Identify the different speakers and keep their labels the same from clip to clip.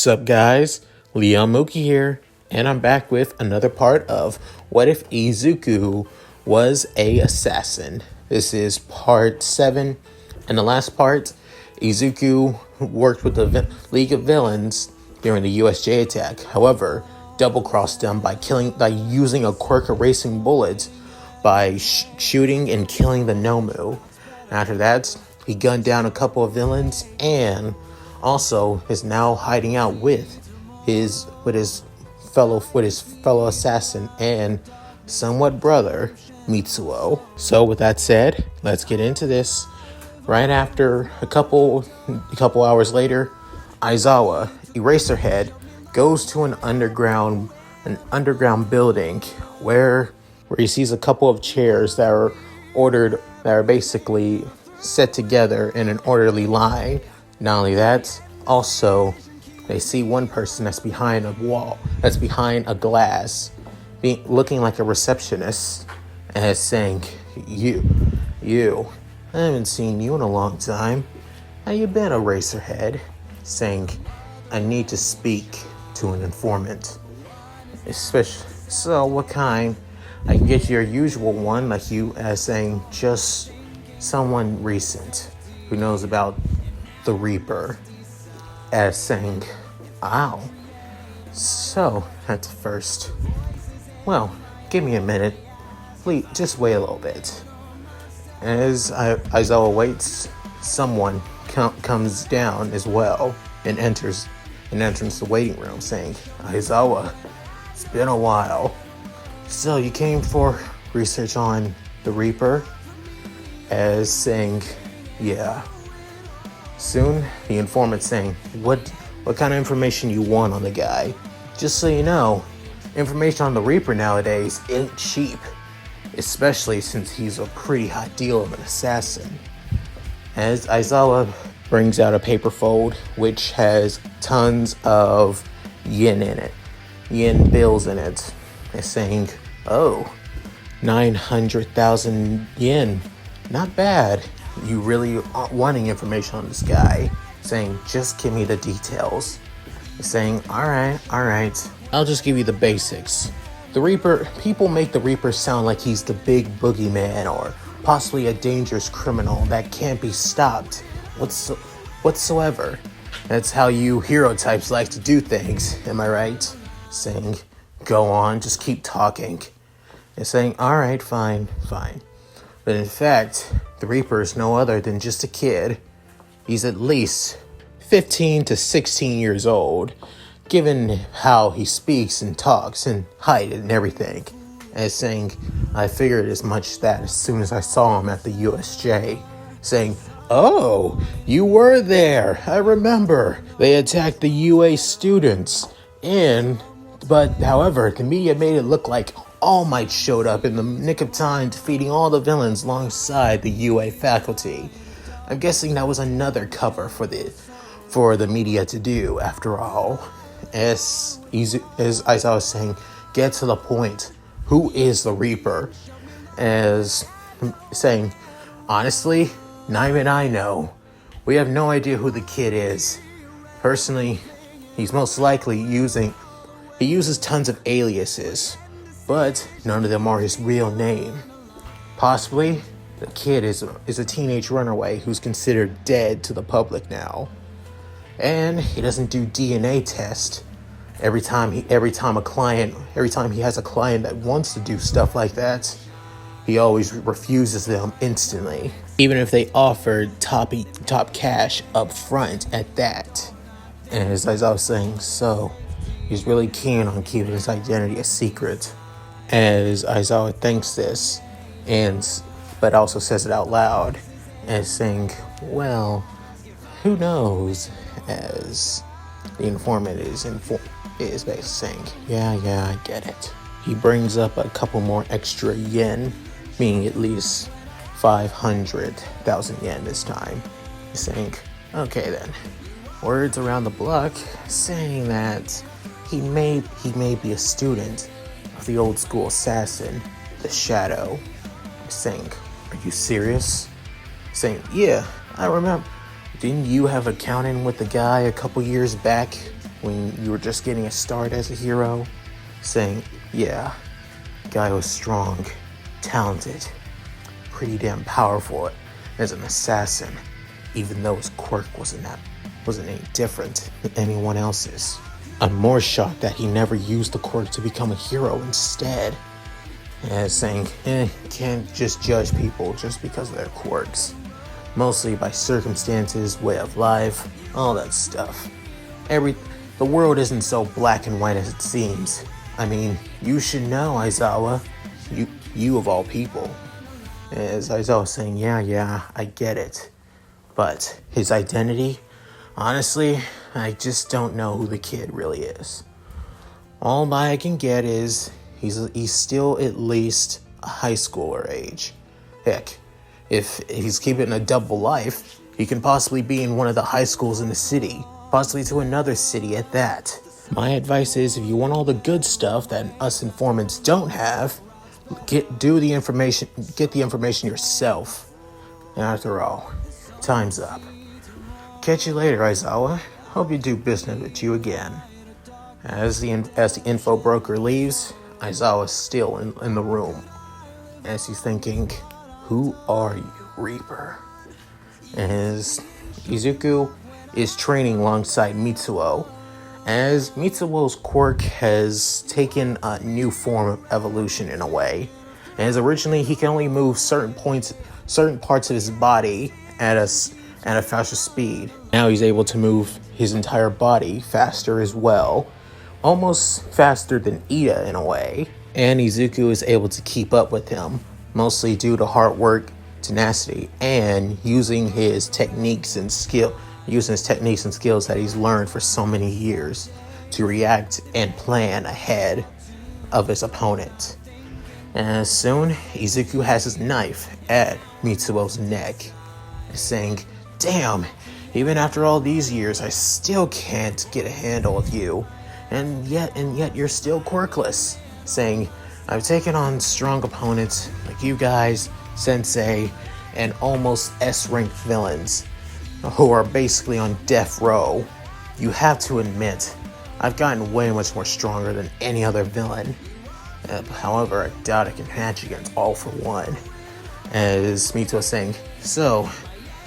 Speaker 1: Sup guys, Leon Mooky here, and I'm back with another part of What If Izuku Was a Assassin? This is part 7, and the last part, Izuku worked with the League of Villains during the USJ attack. However, double-crossed them by using a quirk erasing bullets by shooting and killing the Nomu. After that, he gunned down a couple of villains and also is now hiding out with his fellow assassin and somewhat brother Mitsuo. So with that said, let's get into this. Right after a couple hours later, Aizawa, Eraserhead, goes to an underground building where he sees a couple of chairs that are basically set together in an orderly line. Not only that, also they see one person that's behind a wall, that's behind a glass, looking like a receptionist, and is saying, You, I haven't seen you in a long time. How you been, Eraserhead? Saying, I need to speak to an informant. So what kind? I can get your usual one, like you, as saying, just someone recent who knows about the Reaper, as saying, ow. So, at first, well, give me a minute. Please, just wait a little bit. As Aizawa waits, someone comes down as well and enters the waiting room, saying, Aizawa, it's been a while. So, you came for research on the Reaper? As saying, yeah. Soon, the informant saying, what kind of information you want on the guy? Just so you know, information on the Reaper nowadays ain't cheap, especially since he's a pretty hot deal of an assassin. As Aizawa brings out a paper fold, which has tons of yen in it, yen bills in it, and saying, 900,000 yen. Not bad. You really aren't wanting information on this guy. Saying, just give me the details. Saying, alright. I'll just give you the basics. The Reaper, people make the Reaper sound like he's the big boogeyman or possibly a dangerous criminal that can't be stopped whatsoever. That's how you hero types like to do things, am I right? Saying, go on, just keep talking. And saying, alright, fine. But in fact, the Reaper is no other than just a kid. He's at least 15 to 16 years old, given how he speaks and talks and height and everything. And saying, I figured as much that as soon as I saw him at the USJ. Saying, oh, you were there. I remember. They attacked the UA students. But however, the media made it look like All Might showed up in the nick of time, defeating all the villains alongside the UA faculty. I'm guessing that was another cover for the media to do, after all. As I was saying, get to the point. Who is the Reaper? As saying, honestly, not even I know. We have no idea who the kid is. Personally, he's most likely he uses tons of aliases, but none of them are his real name. Possibly, the kid is a teenage runaway who's considered dead to the public now. And he doesn't do DNA test every time he has a client that wants to do stuff like that. He always refuses them instantly, even if they offered top cash up front at that. And as I was saying, so he's really keen on keeping his identity a secret. As Aizawa thinks this, but also says it out loud, and saying, well, who knows? As the informant is basically saying, yeah, I get it. He brings up a couple more extra yen, meaning at least 500,000 yen this time. He's saying, okay then. Words around the block saying that he may be a student of the old school assassin, the Shadow. Saying, are you serious? Saying, yeah, I remember. Didn't you have a count-in with the guy a couple years back when you were just getting a start as a hero, saying, yeah, guy was strong, talented, pretty damn powerful as an assassin, even though his quirk wasn't any different than anyone else's. I'm more shocked that he never used the quirk to become a hero instead. As saying, can't just judge people just because of their quirks. Mostly by circumstances, way of life, all that stuff. The world isn't so black and white as it seems. I mean, you should know, Aizawa. You of all people. As Aizawa saying, yeah, I get it. But his identity, honestly, I just don't know who the kid really is. All I can get is he's still at least a high schooler age. Heck, if he's keeping a double life, he can possibly be in one of the high schools in the city, possibly to another city at that. My advice is, if you want all the good stuff that us informants don't have, get the information yourself. And after all, time's up. Catch you later, Aizawa. Hope you do business with you again. As the info broker leaves, Aizawa's still in the room. As he's thinking, who are you, Reaper? As Izuku is training alongside Mitsuo, as Mitsuo's quirk has taken a new form of evolution in a way. As originally he can only move certain parts of his body at a faster speed. Now he's able to move his entire body faster as well, almost faster than Ida in a way. And Izuku is able to keep up with him, mostly due to hard work, tenacity, and using his techniques and skills that he's learned for so many years to react and plan ahead of his opponent. And soon, Izuku has his knife at Mitsuo's neck, saying, damn, even after all these years, I still can't get a handle of you. And yet you're still quirkless. Saying, I've taken on strong opponents like you guys, Sensei, and almost S-ranked villains who are basically on death row. You have to admit, I've gotten way much more stronger than any other villain. However, I doubt I can match against All For One. As Mito saying, so,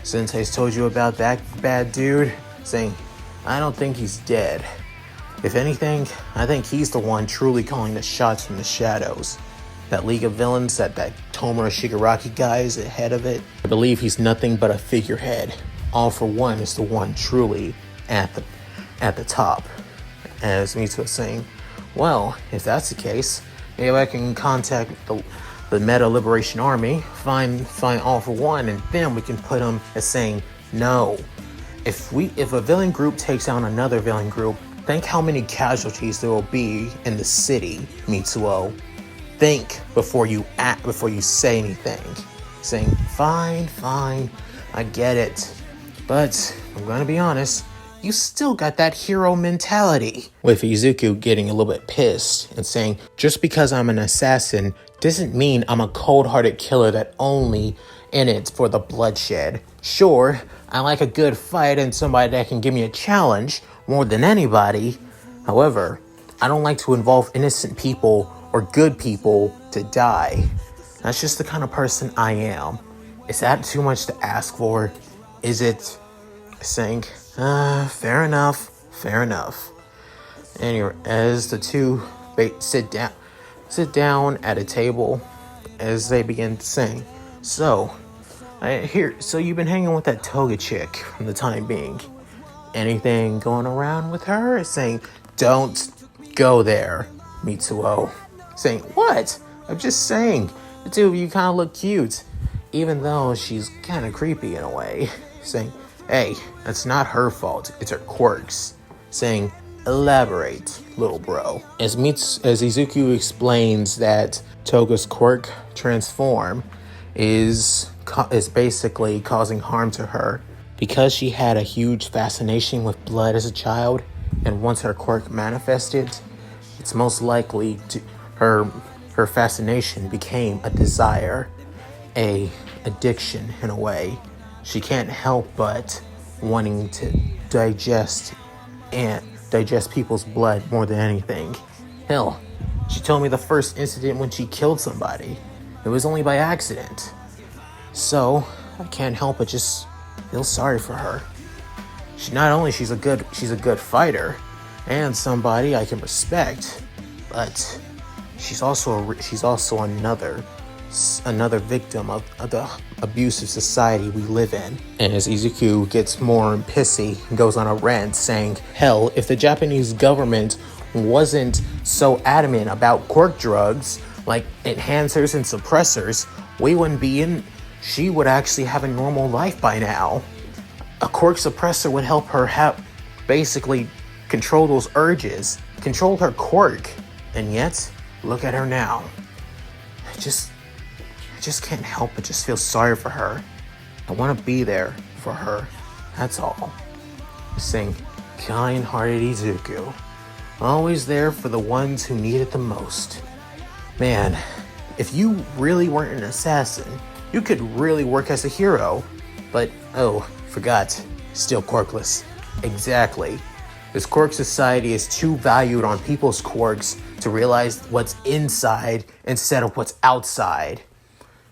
Speaker 1: Sensei's told you about that bad dude? Saying, I don't think he's dead. If anything, I think he's the one truly calling the shots from the shadows. That League of Villains, that Tomura Shigaraki guy is ahead of it. I believe he's nothing but a figurehead. All For One is the one truly at the top. As Mitsuo was saying, well, if that's the case, maybe I can contact the Meta Liberation Army, find All For One, and then we can put him as saying, no. If a villain group takes on another villain group, think how many casualties there will be in the city, Mitsuo. Think before you say anything. Saying, fine, I get it. But, I'm gonna be honest, you still got that hero mentality. With Izuku getting a little bit pissed and saying, just because I'm an assassin doesn't mean I'm a cold-hearted killer that only in it for the bloodshed. Sure, I like a good fight and somebody that can give me a challenge more than anybody. However, I don't like to involve innocent people or good people to die. That's just the kind of person I am. Is that too much to ask for? Is it? Saying, fair enough. Anyway, as the two sit down at a table, as they begin to sing. So you've been hanging with that Toga chick from the time being. Anything going around with her? Saying, don't go there, Mitsuo. Saying, what? I'm just saying, the two of you kind of look cute, even though she's kind of creepy in a way. Saying, hey, that's not her fault, it's her quirks. Saying, elaborate, little bro. As Izuku explains that Toga's quirk, transform, is basically causing harm to her. Because she had a huge fascination with blood as a child, and once her quirk manifested, it's most likely her fascination became a desire, a addiction in a way. She can't help but wanting to digest and digest people's blood more than anything. Hell, she told me the first incident when she killed somebody, it was only by accident. So, I can't help but just feel sorry for her. She's a good fighter and somebody I can respect, but she's also another victim of the abusive society we live in. And as Izuku gets more pissy, he goes on a rant saying, hell, if the Japanese government wasn't so adamant about quirk drugs like enhancers and suppressors, she would actually have a normal life by now. A quirk suppressor would help her basically control those urges, control her quirk, and yet, look at her now. I just can't help but just feel sorry for her. I want to be there for her, that's all. Saying, kind-hearted Izuku, always there for the ones who need it the most. Man, if you really weren't an assassin, you could really work as a hero. But, forgot, still quirkless. Exactly. This quirk society is too valued on people's quirks to realize what's inside instead of what's outside.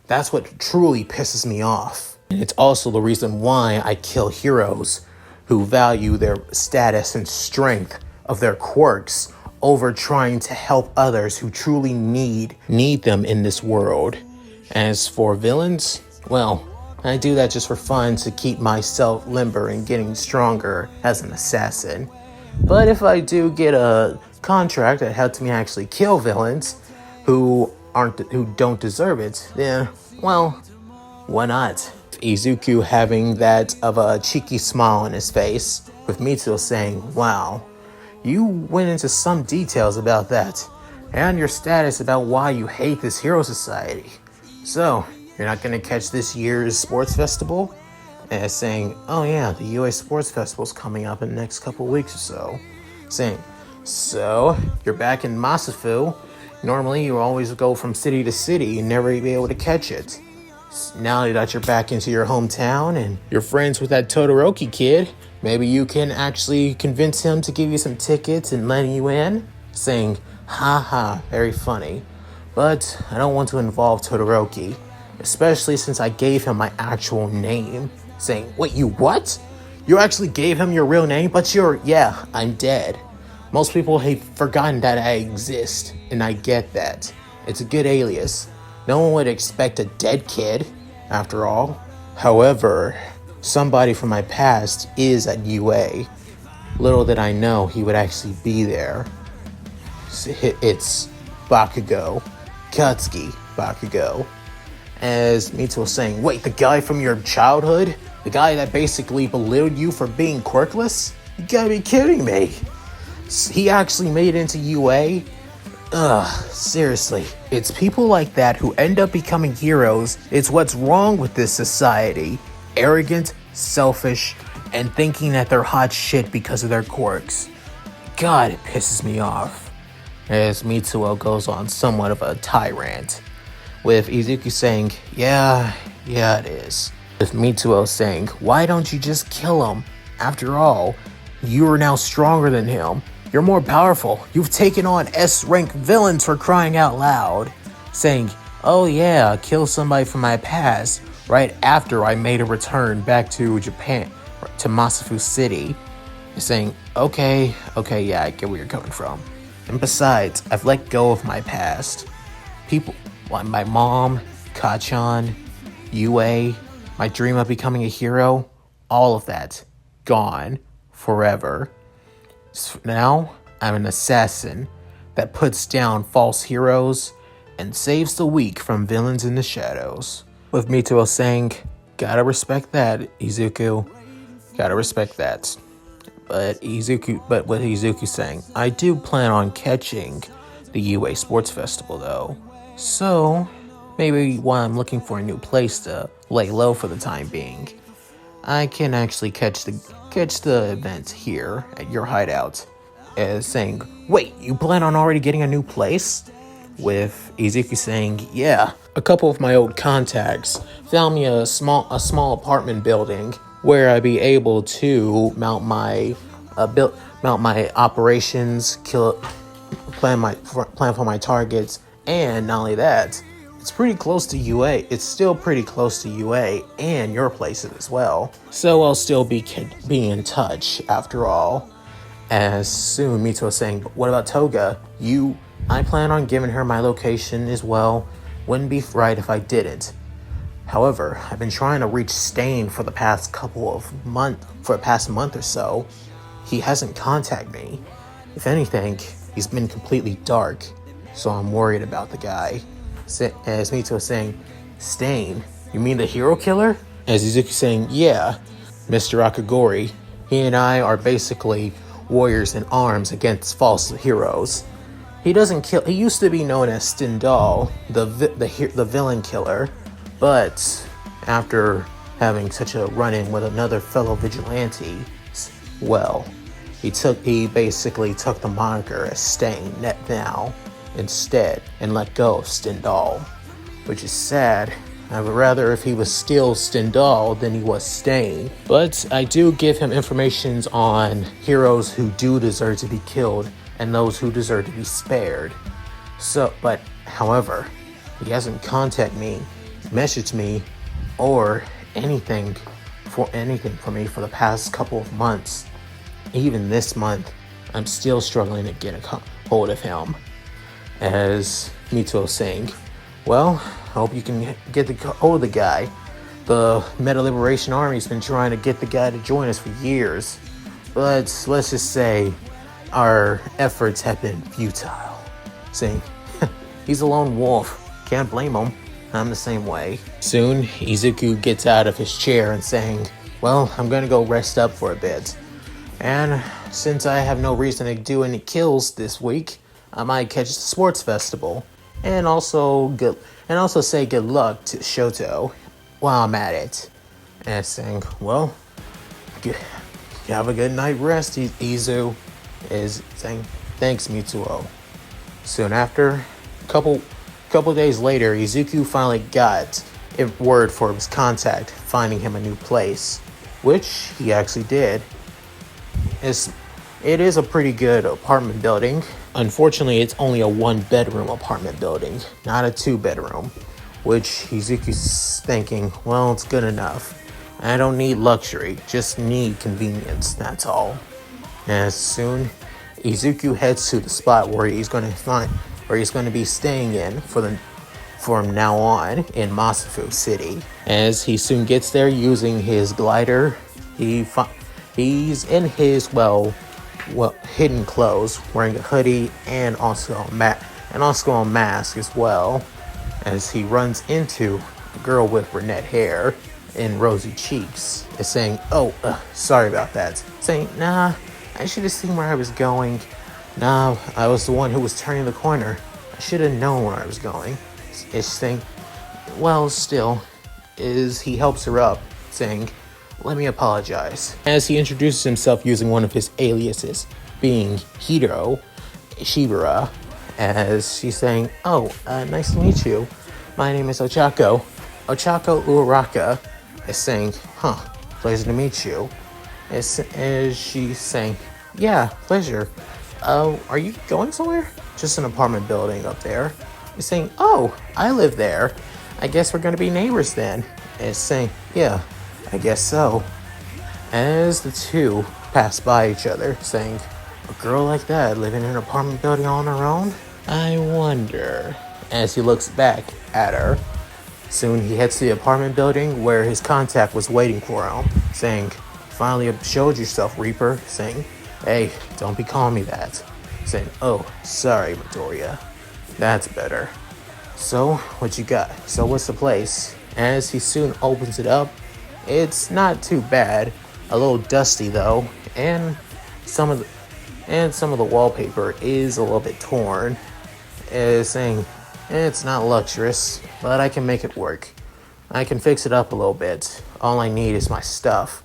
Speaker 1: That's what truly pisses me off. And it's also the reason why I kill heroes who value their status and strength of their quirks over trying to help others who truly need them in this world. As for villains, well, I do that just for fun to keep myself limber and getting stronger as an assassin. But if I do get a contract that helps me actually kill villains who don't deserve it, then, well, why not? Izuku having that of a cheeky smile on his face, with Mitsuo saying, wow, you went into some details about that, and your status about why you hate this hero society. So, you're not gonna catch this year's sports festival? And saying, oh yeah, the UA Sports Festival's coming up in the next couple weeks or so. Saying, so, you're back in Masafu. Normally, you always go from city to city and never be able to catch it. Now that you're back into your hometown and you're friends with that Todoroki kid, maybe you can actually convince him to give you some tickets and let you in. Saying, haha, very funny. But I don't want to involve Todoroki, especially since I gave him my actual name. Saying, wait, you what? You actually gave him your real name? But I'm dead. Most people have forgotten that I exist, and I get that. It's a good alias. No one would expect a dead kid, after all. However, somebody from my past is at UA. Little did I know he would actually be there. It's Bakugo. Katsuki Bakugo. As Mitsuo was saying, wait, the guy from your childhood? The guy that basically belittled you for being quirkless? You gotta be kidding me. He actually made it into UA? Seriously. It's people like that who end up becoming heroes. It's what's wrong with this society. Arrogant, selfish, and thinking that they're hot shit because of their quirks. God, it pisses me off. As Mitsuo goes on somewhat of a tirade, with Izuku saying, yeah, it is. With Mitsuo saying, why don't you just kill him? After all, you are now stronger than him. You're more powerful. You've taken on S-rank villains for crying out loud. Saying, oh yeah, kill somebody from my past right after I made a return back to Japan, to Masafu City. Saying, okay, yeah, I get where you're coming from. And besides, I've let go of my past. People, like my mom, Kachan, UA, my dream of becoming a hero, all of that, gone, forever. Now, I'm an assassin that puts down false heroes and saves the weak from villains in the shadows. With Mitsuo saying, gotta respect that, Izuku. Gotta respect that. But with Izuku saying, I do plan on catching the UA Sports Festival though. So, maybe while I'm looking for a new place to lay low for the time being, I can actually catch the event here at your hideout. As saying, wait, you plan on already getting a new place? With Izuku saying, yeah. A couple of my old contacts found me a small apartment building where I'd be able to mount my about my operations, plan for my targets, and not only that, it's pretty close to UA. It's still pretty close to UA and your places as well. So I'll still be in touch after all. As soon Mito was saying, but what about Toga? I plan on giving her my location as well. Wouldn't be right if I didn't. However, I've been trying to reach Stain for the past month or so. He hasn't contacted me. If anything, he's been completely dark, so I'm worried about the guy. As Mito was saying, Stain, you mean the hero killer? As Izuku saying, yeah, Mr. Akagori. He and I are basically warriors in arms against false heroes. He doesn't kill. He used to be known as Stendhal, the villain killer, but after having such a run-in with another fellow vigilante, well, he basically took the moniker as Stain now instead and let go of Stendhal, which is sad. I would rather if he was still Stendhal than he was Stain. But I do give him information on heroes who do deserve to be killed and those who deserve to be spared. However, he hasn't contacted me, messaged me, or anything for me for the past couple of months. Even this month, I'm still struggling to get a hold of him. As Mito was saying, well, hope you can get the hold of the guy. The Meta Liberation Army's been trying to get the guy to join us for years, but let's just say our efforts have been futile. Saying, he's a lone wolf. Can't blame him. I'm the same way. Soon, Izuku gets out of his chair and saying, well, I'm gonna go rest up for a bit. And since I have no reason to do any kills this week, I might catch the sports festival. And also say good luck to Shoto while I'm at it. And saying, well, have a good night rest, Izu. Is saying, thanks, Mitsuo. Soon after, couple days later, Izuku finally got word for his contact, finding him a new place, which he actually did. It is a pretty good apartment building. Unfortunately, it's only a 1-bedroom apartment building, not a 2-bedroom, which Izuku's thinking, well, it's good enough. I don't need luxury, just need convenience, that's all. As soon, Izuku heads to the spot where he's going to be staying in from now on in Masafu City. As he soon gets there using his glider, he's in his hidden clothes, wearing a hoodie and also a mask as well. As he runs into a girl with brunette hair and rosy cheeks, is saying, sorry about that. Saying, nah, I should have seen where I was going. Nah, I was the one who was turning the corner. I should have known where I was going. It's saying, well, still, he helps her up, saying, let me apologize. As he introduces himself using one of his aliases, being Hiro Shibara, as she's saying, nice to meet you. My name is Ochako Uraraka, is saying, pleasure to meet you. As she's saying, yeah, pleasure. Are you going somewhere? Just an apartment building up there. He's saying, I live there. I guess we're gonna be neighbors then. Is saying, yeah, I guess so. As the two pass by each other, saying, a girl like that living in an apartment building all on her own? I wonder. As he looks back at her, soon he heads to the apartment building where his contact was waiting for him, saying, finally showed yourself, Reaper, saying, hey, don't be calling me that. Saying, sorry, Midoriya. That's better. So, what you got? So what's the place? As he soon opens it up, it's not too bad. A little dusty though, and some of the wallpaper is a little bit torn. Saying, it's not luxurious, but I can make it work. I can fix it up a little bit. All I need is my stuff.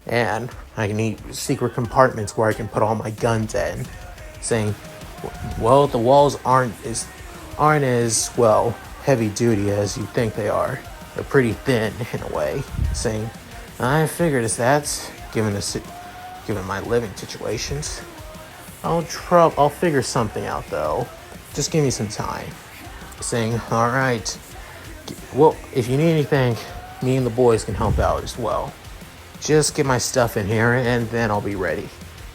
Speaker 1: And I need secret compartments where I can put all my guns in. Saying, well, the walls aren't as heavy duty as you think they are. They're pretty thin in a way. Saying, I figured it's that, given my living situations. I'll figure something out though. Just give me some time. Saying, alright. Well, if you need anything, me and the boys can help out as well. Just get my stuff in here and then I'll be ready.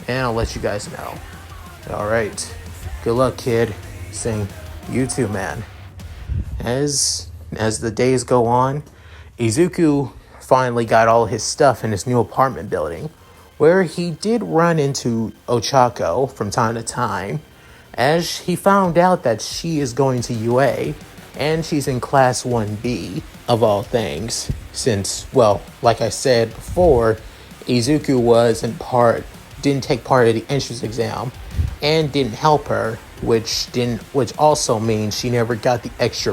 Speaker 1: And I'll let you guys know. Alright. Good luck, kid. Saying, you too, man. As the days go on, Izuku finally got all his stuff in his new apartment building, where he did run into Ochako from time to time, as he found out that she is going to UA, and she's in Class 1B, of all things, since, well, like I said before, Izuku didn't take part of the entrance exam, and didn't help her, which also means she never got the extra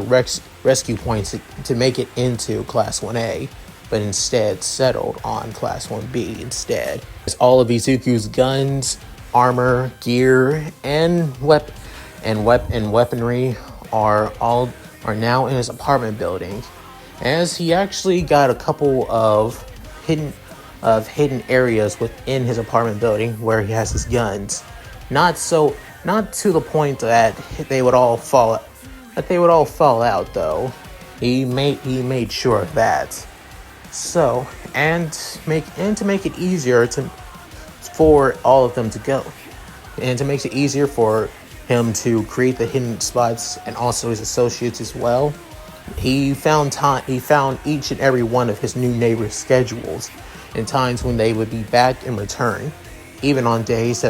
Speaker 1: rescue points to make it into Class 1A, but instead settled on Class 1B instead. As all of Izuku's guns, armor, gear, and weaponry are now in his apartment building, as he actually got a couple of hidden areas within his apartment building where he has his guns. Not to the point that they would all fall out though. He made sure of that. So, and to make it easier for all of them to go, and to make it easier for him to create the hidden spots and also his associates as well, he found each and every one of his new neighbors' schedules and times when they would be back in return, even on days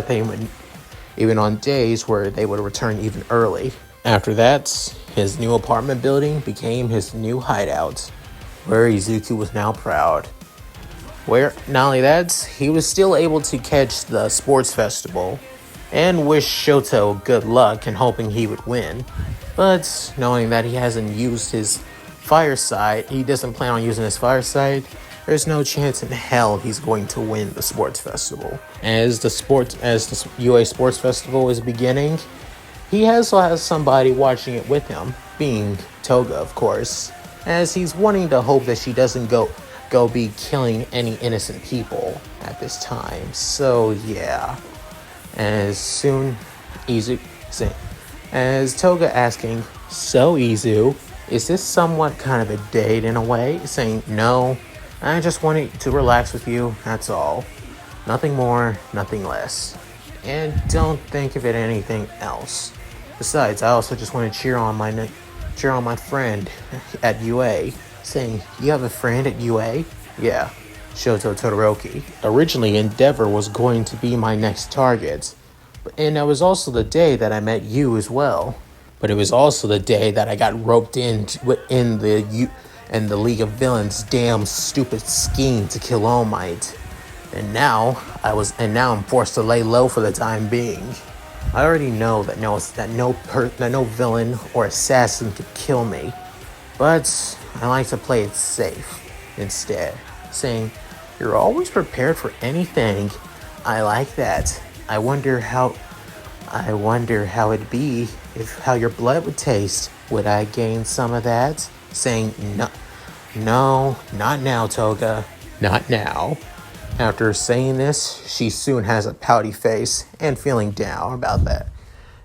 Speaker 1: where they would return even early. After that, his new apartment building became his new hideout, where Izuku was now proud. Where, not only that, he was still able to catch the sports festival and wish Shoto good luck and hoping he would win. But knowing that he doesn't plan on using his fireside, there's no chance in hell he's going to win the sports festival. As the UA Sports Festival is beginning, he also has somebody watching it with him, being Toga, of course, as he's wanting to hope that she doesn't go be killing any innocent people at this time. So yeah. As Toga asking, so Izu, is this somewhat kind of a date in a way? Saying, no, I just wanted to relax with you, that's all. Nothing more, nothing less. And don't think of it anything else. Besides, I also just want to cheer on my friend at UA. Saying, you have a friend at UA? Yeah, Shoto Todoroki. Originally, Endeavor was going to be my next target. And that was also the day that I met you as well. But it was also the day that I got roped in the League of Villains' damn stupid scheme to kill All Might. And now I'm forced to lay low for the time being. I already know that no villain or assassin could kill me. But I like to play it safe instead. Saying, you're always prepared for anything. I like that. I wonder how it'd be how your blood would taste. Would I gain some of that? Saying, no, not now, Toga. Not now. After saying this, she soon has a pouty face and feeling down about that.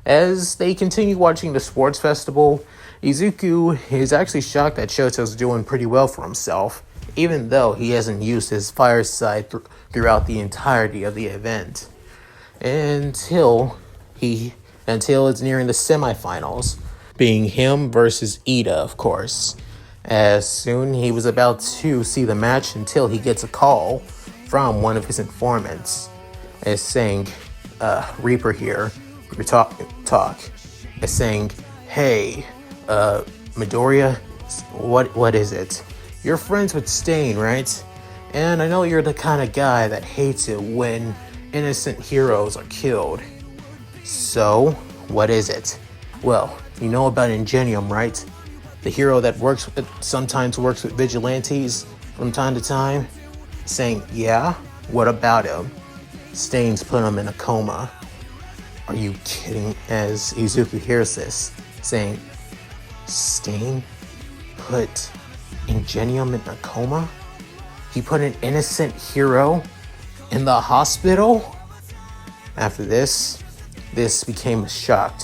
Speaker 1: As they continue watching the sports festival, Izuku is actually shocked that Shoto's doing pretty well for himself, even though he hasn't used his fireside throughout the entirety of the event. Until it's nearing the semifinals, being him versus Ida, of course. As soon he was about to see the match until he gets a call from one of his informants, as saying, Reaper here, we talk, as saying, hey, Midoriya, what is it? You're friends with Stain, right? And I know you're the kind of guy that hates it when innocent heroes are killed. So, what is it? Well, you know about Ingenium, right? The hero that sometimes works with vigilantes from time to time? Saying, yeah? What about him? Stain's put him in a coma. Are you kidding? As Izuku hears this, saying, Stain put Ingenium in a coma? He put an innocent hero in the hospital? After this, this became a shock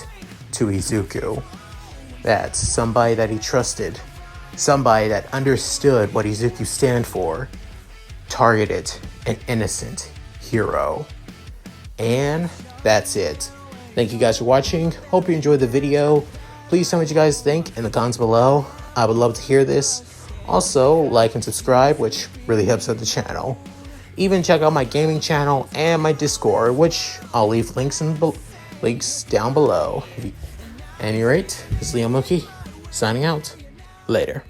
Speaker 1: to Izuku. That somebody that he trusted, somebody that understood what Izuku stand for, targeted an innocent hero. And that's it. Thank you guys for watching. Hope you enjoyed the video. Please tell me what you guys think in the comments below. I would love to hear this. Also, like and subscribe, which really helps out the channel. Even check out my gaming channel and my Discord, which I'll leave links down below. At any rate, this is Mooky, signing out. Later.